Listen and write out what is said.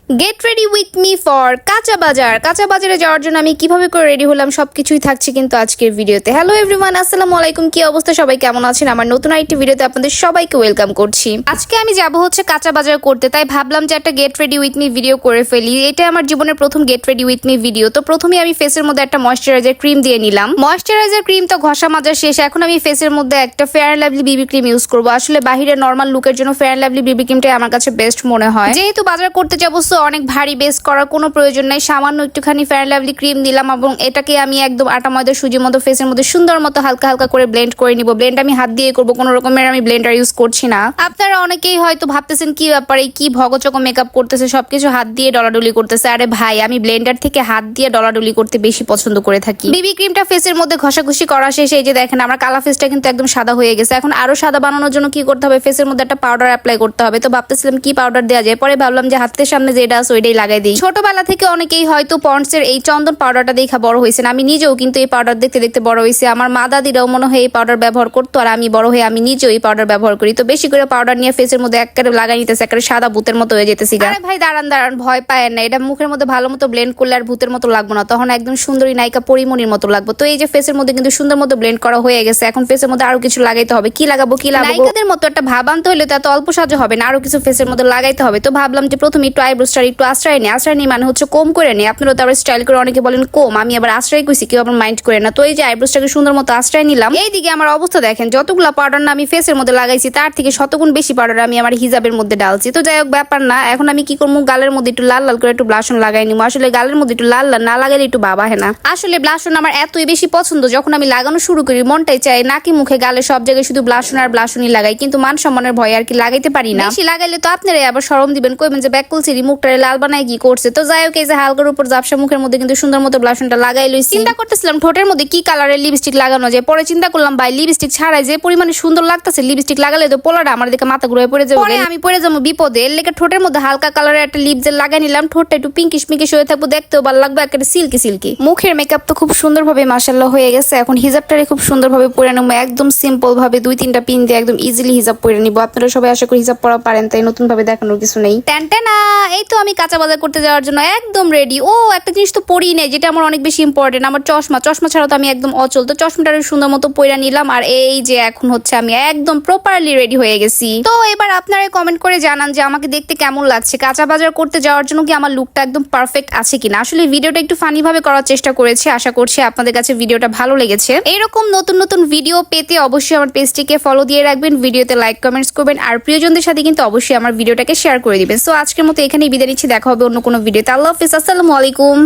Get ready with me for কাঁচা বাজার। কাঁচা বাজারে যাওয়ার জন্য আমি কিভাবে করে রেডি হলাম সবকিছুই থাকছে কিন্তু আজকের ভিডিওতে। হ্যালো এভরিওয়ান, আসসালামু আলাইকুম। কি অবস্থা, সবাই কেমন আছেন? আমার নতুন আরেকটি ভিডিওতে আপনাদের সবাইকে ওয়েলকাম করছি। আজকে আমি যাব হচ্ছে কাঁচা বাজার করতে, তাই ভাবলাম যে একটা get ready with me video করে ফেলি। এটা আমার জীবনের প্রথম get ready with me video. তো প্রথমেই আমি ফেসের মধ্যে একটা ময়েশ্চারাইজার ক্রিম দিয়ে নিলাম। ময়েশ্চারাইজার ক্রিম তো ঘষা মাজা শেষ। এখন আমি ফেসের মধ্যে একটা fair and lovely Bibi cream use করবো। আসলে বাহিরে নর্মাল লুকের জন্য ফেয়ার অ্যান্ড লাভলি বিবি ক্রিমটাই আমার কাছে বেস্ট মনে হয়। যেহেতু বাজার করতে যাবো সো অনেক ভারী বেস করার কোনো প্রয়োজন নাই। সামান্য একটুখানি ফেয়ার অ্যান্ড লাভলি ক্রিম দিলাম এবং এটাকে আমি একদম আটা ময়দা সুজির মতো ফেসের মধ্যে সুন্দর মতো হালকা হালকা করে ব্লেন্ড করে নিব। ব্লেন্ড আমি হাত দিয়ে করবো, কোনো রকমের আমি ব্লেন্ডার ইউজ করছি না। আপনারা অনেকেই হয়তো ভাবতেছেন কি ব্যাপারে, কি ভগচক মেকআপ করতেছে, সবকিছু হাত দিয়ে ডলাডলি করতেছে। আরে ভাই, আমি ব্লেন্ডার থেকে হাত দিয়ে ডলাডলি করতে বেশি পছন্দ করে থাকি। বিবি ক্রিমটা ফেসের মধ্যে ঘষাঘষি করা শেষে এই যে দেখেন আমার কালা ফেসটা কিন্তু একদম সাদা হয়ে গেছে। এখন আরো সাদা বানানোর জন্য কি করতে হবে, ফেসের মধ্যে একটা পাউডার অ্যাপ্লাই করতে হবে। তো ভাবতেছিলাম কি পাউডার দেওয়া যায়, পরে ভাবলাম যে হাতের সামনে যেটা আছে ওইটাই লাগাই দিই। ছোটবেলা থেকে অনেকেই হয়তো পন্ডস এর এই চন্দন পাউডারটা দেখা বড় হয়েছেন। আমি নিজেও কিন্তু এই পাউডার দেখতে দেখতে বড় হয়েছে। আমার মা দাদিরাও মনে হয় এই পাউডার ব্যবহার করতো, আর আমি বড় হয়ে আমি নিজেও এই পাউডার ব্যবহার করি। তো বেশি করে পাউডার নিয়ে ফেসের মধ্যে একেবারে লাগাই নিতেছে, একেবারে সাদা ভূতের মতো হয়ে যেতেছি। আরে ভাই দাঁড়ান দাঁড়ান, ভয় পায়েন না। এটা মুখের মধ্যে ভালো মতো ব্লেন্ড করলে আর ভূতের মতো লাগবো না, তখন একদম সুন্দরী নায়িকা পরিমণির মতো লাগবো। তো এই যে ফেসের মধ্যে কিন্তু সুন্দর মতো ব্লেন্ড করা হয়ে গেছে। এখন ফেসের মধ্যে আরো কিছু লাগাইতে হবে। কি লাগাবো নায়িকাদের মতো একটা ভাব আনতে হলে তো এত অল্প সাজা হবে না, আরো কিছু ফেসের মধ্যে লাগাইতে হবে। তো ভাবলাম যে প্রথমে একটু আইব্রোস্টার একটু আশ্রয় নিই। আশ্রয় নিই মানে হচ্ছে কম করে নিই। আপনারা তো আবার স্টাইল করে অনেকে বলেন কম, আমি আবার আশ্রয় কইছি, কেউ আবার মাইন্ড করে না। তো এই যে আইব্রোসটাকে সুন্দর মতো আশ্রয় নিলাম। এইদিকে আমার অবস্থা দেখেন, যতগুলা পাউডার না আমি ফেসের মধ্যে লাগাইছি তার থেকে শতগুণ বেশি পাউডার আমি আমার হিজাবের মধ্যে ডালছি। তো যাই হোক, ব্যাপার না। এখন আমি কি করবো, গালের মধ্যে একটু লাল লাল করে একটু ব্লাশন লাগাই নিবো। আসলে গালের মধ্যে একটু লাল লাল না লাগাইলে একটু বাবা হয় না। আসলে ব্লাশন আমার এতই বেশি পছন্দ, যখন আমি লাগানো শুরু করি মনটাই চাই নাকি মুখে গালে সব জায়গায় শুধু ব্লাশন আর ব্লাশনই লাগাই, কিন্তু মান সম্মানের ভয়ে আর কি লাগাইতে পারি না। বেশি লাগাইলে তো আপনারাই আবার শরম দিবেন, কইবেন যে ব্যাকুল সিরি মুখটারে লাল বানায় কি করছে। তো যাই হোক, এই যে হালকার উপর জাপসা মুখের মধ্যে কিন্তু সুন্দর মতো ব্লাশনটা লাগাই লইছি। চিন্তা করতেছিলাম ঠোঁটের মধ্যে কি কালারের লিপস্টিক লাগানো যায়। পরে চিন্তা করলাম ভাই লিপস্টিক ছাড়াই যে পরিমাণে সুন্দর লাগতেছে, লিপস্টিক লাগালে তো পোলাটা আমার দিকে মাথা ঘুরে পড়ে যাবে, আমি পড়ে যাবো বিপদে। এর লেগে ঠোঁটের মধ্যে হালকা কালারের একটা লিপ জেল লাগাই নিলাম। ঠোঁটটা একটু পিঙ্কিশ পিঙ্কিশ হয়ে থাকবো, দেখতেও ভালো লাগবে, একটা সিল্কি সিল্কি। মুখের মেকআপ তো খুব সুন্দরভাবে মাশাআল্লাহ হয়ে গেছে। এখন হিজাবটারে খুব সুন্দরভাবে পরে নেবো, একদম সিম্পল ভাবে 2-3টা পিন দিয়ে একদম ইজিলি হিজাব পরে নিবো। আপনারা সবাই আশা করি হিজাব পরা পারেন, তাই নতুন ভাবে দেখানোর কিছু নেই। টেনটেনা, এই তো আমি কাঁচা বাজার করতে যাওয়ার জন্য একদম রেডি। ও একটা জিনিস তো পরেই নেই, যেটা আমার অনেক বেশি ইম্পর্টেন্ট, আমার চশমা। চশমা ছাড়া তো আমি একদম অচল। তো চশমাটা সুন্দর মতো পরে নিলাম, আর এই যে এখন হচ্ছে আমি একদম প্রপারলি রেডি হয়ে গেছি। তো এবার আপনারা কমেন্ট করে জানান যে আমাকে দেখতে কেমন লাগছে। কাঁচা বাজার করতে যাওয়ার জন্য কি আমার লুকটা একদম পারফেক্ট আছে কিনা। আসলে ভিডিওটা একটু ফানি ভাবে করার চেষ্টা করেছি, আশা করছি আপনাদের কাছে ভিডিওটা ভালো লেগেছে। এরকম নতুন নতুন ভিডিও পেতে অবশ্যই আমার পেজটিকে ফলো দিয়ে রাখবেন, ভিডিওতে লাইক কমেন্টস করবেন, আর প্রিয়জনদের সাথে কিন্তু অবশ্যই আমার ভিডিওটাকে শেয়ার করে দিবেন। সো আজকের মতো এখানেই বিদায় নিচ্ছি, দেখা হবে অন্য কোনো ভিডিওতে। আল্লাহ হাফেজ, আসসালামু আলাইকুম।